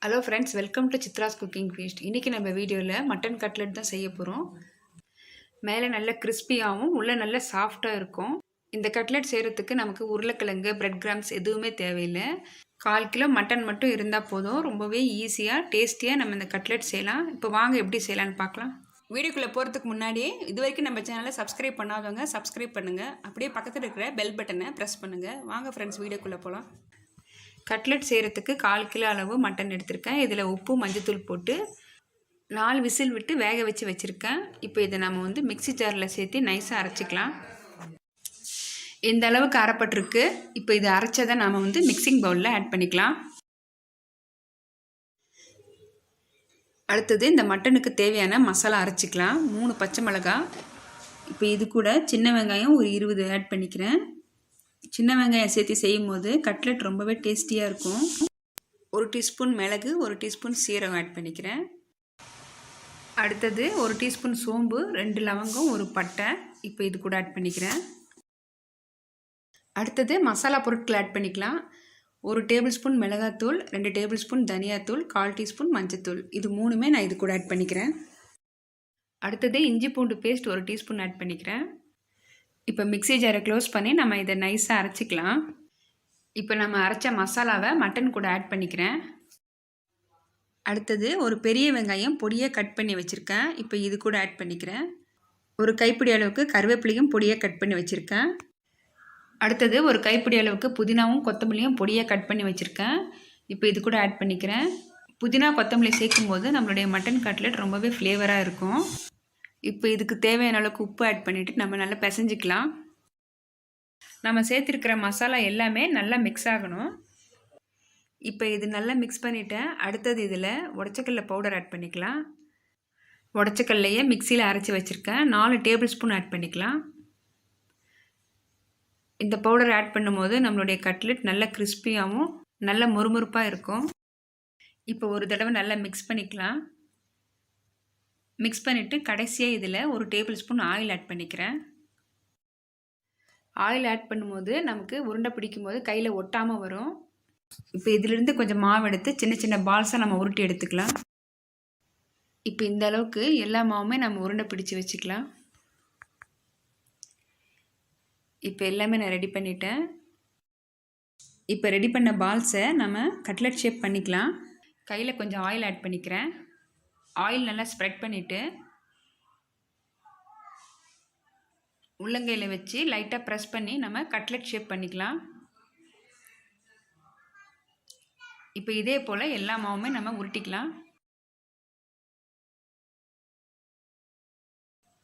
Hello friends, welcome to Chitra's cooking feast. இன்றைக்கி நம்ம வீடியோவில் மட்டன் கட்லெட் தான் செய்ய போகிறோம். மேலே நல்ல கிறிஸ்பியாகவும் உள்ளே நல்ல சாஃப்டாக இருக்கும். இந்த கட்லெட் செய்கிறதுக்கு நமக்கு உருளைக்கிழங்கு, பிரெட் கிராம்ஸ் எதுவுமே தேவையில்லை. 1/4 கிலோ மட்டன் மட்டும் இருந்தால் போதும். ரொம்பவே ஈஸியாக டேஸ்டியாக நம்ம இந்த கட்லெட் செய்யலாம். இப்போ வாங்க எப்படி செய்யலான்னு பார்க்கலாம். வீடியோக்குள்ளே போகிறதுக்கு முன்னாடியே இது வரைக்கும் நம்ம சேனலை சப்ஸ்கிரைப் பண்ணாதவங்க சப்ஸ்கிரைப் பண்ணுங்கள். அப்படியே பக்கத்தில் இருக்கிற பெல் பட்டனை ப்ரெஸ் பண்ணுங்கள். வாங்க ஃப்ரெண்ட்ஸ், வீடியோக்குள்ளே போகலாம். கட்லெட் செய்கிறதுக்கு 1/4 கிலோ அளவு மட்டன் எடுத்திருக்கேன். இதில் உப்பு, மஞ்சத்தூள் போட்டு 4 விசில் விட்டு வேக வச்சு வச்சுருக்கேன். இப்போ இதை நம்ம மிக்ஸி ஜாரில் சேர்த்து நைஸாக அரைச்சிக்கலாம். இந்த அளவுக்கு அரைப்பட்டிருக்கு. இப்போ இதை அரைச்சதை நாம் மிக்சிங் பவுலில் ஆட் பண்ணிக்கலாம். அடுத்தது இந்த மட்டனுக்கு தேவையான மசாலா அரைச்சிக்கலாம். 3 பச்சை மிளகாய், இப்போ இது கூட சின்ன வெங்காயம் ஒரு 20 ஆட் பண்ணிக்கிறேன். சின்ன வெங்காயம் சேர்த்து செய்யும் போது கட்லெட் ரொம்பவே டேஸ்டியாக இருக்கும். 1 டீஸ்பூன் மிளகு, 1 டீஸ்பூன் சீரகம் ஆட் பண்ணிக்கிறேன். அடுத்தது 1 டீஸ்பூன் சோம்பு, 2 லவங்கம், 1 பட்டை இப்போ இது கூட ஆட் பண்ணிக்கிறேன். அடுத்தது மசாலா பொருட்கள் ஆட் பண்ணிக்கலாம். 1 டேபிள் ஸ்பூன் மிளகாத்தூள், 2 டேபிள் ஸ்பூன் தனியாத்தூள், 1/4 டீஸ்பூன் மஞ்சத்தூள், இது மூணுமே நான் இது கூட ஆட் பண்ணிக்கிறேன். அடுத்தது இஞ்சி பூண்டு பேஸ்ட் 1 டீஸ்பூன் ஆட் பண்ணிக்கிறேன். இப்போ மிக்ஸி ஜாரை க்ளோஸ் பண்ணி நம்ம இதை நைஸாக அரைச்சிக்கலாம். இப்போ நம்ம அரைச்ச மசாலாவை மட்டன் கூட ஆட் பண்ணிக்கிறேன். அடுத்தது ஒரு பெரிய வெங்காயம் பொடியாக கட் பண்ணி வச்சுருக்கேன். இப்போ இது கூட ஆட் பண்ணிக்கிறேன். ஒரு கைப்பிடி அளவுக்கு கருவேப்பிலையும் பொடியாக கட் பண்ணி வச்சுருக்கேன். அடுத்தது ஒரு கைப்பிடி அளவுக்கு புதினாவும் கொத்தமல்லியும் பொடியாக கட் பண்ணி வச்சுருக்கேன். இப்போ இது கூட ஆட் பண்ணிக்கிறேன். புதினா கொத்தமல்லி சேர்க்கும் போது நம்மளுடைய மட்டன் கட்லெட் ரொம்பவே ஃப்ளேவராக இருக்கும். இப்போ இதுக்கு தேவையான அளவுக்கு உப்பு ஆட் பண்ணிவிட்டு நம்ம நல்லா பிசைஞ்சிக்கலாம். நம்ம சேர்த்துருக்கிற மசாலா எல்லாமே நல்லா மிக்ஸ் ஆகணும். இப்போ இது நல்லா மிக்ஸ் பண்ணிவிட்டேன். அடுத்தது இதில் உடச்சக்கல்ல பவுடர் ஆட் பண்ணிக்கலாம். உடச்சக்கல்லையே மிக்சியில் அரைச்சி வச்சுருக்கேன். 4 டேபிள் ஸ்பூன் ஆட் பண்ணிக்கலாம். இந்த பவுடர் ஆட் பண்ணும்போது நம்மளுடைய கட்லெட் நல்ல கிறிஸ்பியாகவும் நல்ல மொறுமொறுப்பாக இருக்கும். இப்போ ஒரு தடவை நல்லா மிக்ஸ் பண்ணிக்கலாம். மிக்ஸ் பண்ணிவிட்டு கடைசியாக இதில் 1 டேபிள் ஸ்பூன் ஆயில் ஆட் பண்ணிக்கிறேன். ஆயில் ஆட் பண்ணும்போது நமக்கு உருண்டை பிடிக்கும் போது கையில் ஒட்டாமல் வரும். இப்போ இதிலிருந்து கொஞ்சம் மாவு எடுத்து சின்ன சின்ன பால்ஸாக நம்ம உருட்டி எடுத்துக்கலாம். இப்போ இந்த அளவுக்கு எல்லா மாவுமே நம்ம உருண்டை பிடிச்சி வச்சுக்கலாம். இப்போ எல்லாமே நான் ரெடி பண்ணிட்டேன். இப்போ ரெடி பண்ண பால்ஸை நம்ம கட்லெட் ஷேப் பண்ணிக்கலாம். கையில் கொஞ்சம் ஆயில் ஆட் பண்ணிக்கிறேன். ஆயில் நல்லா ஸ்ப்ரெட் பண்ணிவிட்டு உள்ளங்கையில் வச்சு லைட்டாக ப்ரெஸ் பண்ணி நம்ம கட்லெட் ஷேப் பண்ணிக்கலாம். இப்போ இதே போல் எல்லா மாவுமே நம்ம உருட்டிக்கலாம்.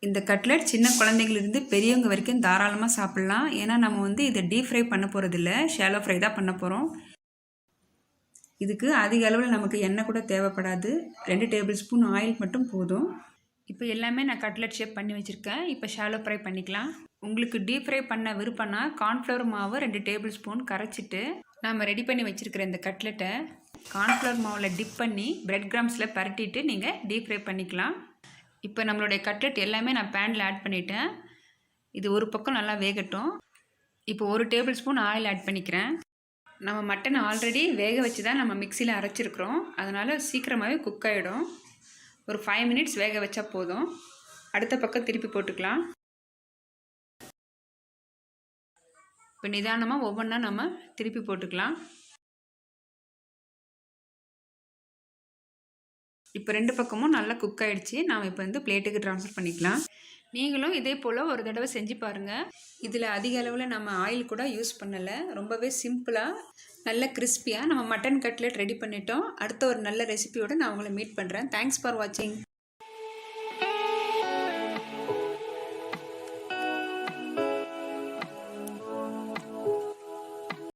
இந்த கட்லெட் சின்ன குழந்தைங்களிருந்து பெரியவங்க வரைக்கும் தாராளமாக சாப்பிட்லாம். ஏன்னா நம்ம இதை டீப் ஃப்ரை பண்ண போகிறதில்ல, ஷாலோ ஃப்ரை தான் பண்ண போகிறோம். இதுக்கு அதிக அளவில் நமக்கு எண்ணெய் கூட தேவைப்படாது. 2 டேபிள் ஸ்பூன் ஆயில் மட்டும் போதும். இப்போ எல்லாமே நான் கட்லெட் ஷேப் பண்ணி வச்சுருக்கேன். இப்போ ஷாலோ ஃப்ரை பண்ணிக்கலாம். உங்களுக்கு டீப் ஃப்ரை பண்ண விருப்பம்னா கார்ன்ஃப்ளவர் மாவு 2 டேபிள் ஸ்பூன் கரைச்சிட்டு நம்ம ரெடி பண்ணி வச்சுருக்கிற இந்த கட்லெட்டை கார்ன்ஃப்ளவர் மாவில் டிப் பண்ணி பிரெட் கிராம்ஸில் பரட்டிட்டு நீங்கள் டீப் ஃப்ரை பண்ணிக்கலாம். இப்போ நம்மளுடைய கட்லெட் எல்லாமே நான் பேனில் ஆட் பண்ணிட்டேன். இது ஒரு பக்கம் நல்லா வேகட்டும். இப்போ 1 டேபிள் ஸ்பூன் ஆயில் ஆட் பண்ணிக்கிறேன். நம்ம மட்டன் ஆல்ரெடி வேக வச்சு தான் நம்ம மிக்சியில் அரைச்சிருக்கிறோம். அதனால் சீக்கிரமாகவே குக் ஆகிடும். ஒரு 5 மினிட்ஸ் வேக வச்சா போதும். அடுத்த பக்கம் திருப்பி போட்டுக்கலாம். இப்போ நிதானமாக ஒவ்வொன்றா நம்ம திருப்பி போட்டுக்கலாம். இப்போ 2 பக்கமும் நல்லா குக் ஆகிடுச்சு. நாம் இப்போ பிளேட்டுக்கு ட்ரான்ஸ்ஃபர் பண்ணிக்கலாம். நீங்களும் இதே போல் ஒரு தடவை செஞ்சு பாருங்கள். இதில் அதிக அளவில் நம்ம ஆயில் கூட யூஸ் பண்ணலை. ரொம்பவே சிம்பிளாக நல்ல கிறிஸ்பியாக நம்ம மட்டன் கட்லெட் ரெடி பண்ணிட்டோம். அடுத்த ஒரு நல்ல ரெசிபியோடு நான் உங்களை மீட் பண்ணுறேன். தேங்க்ஸ் ஃபார் வாட்சிங்.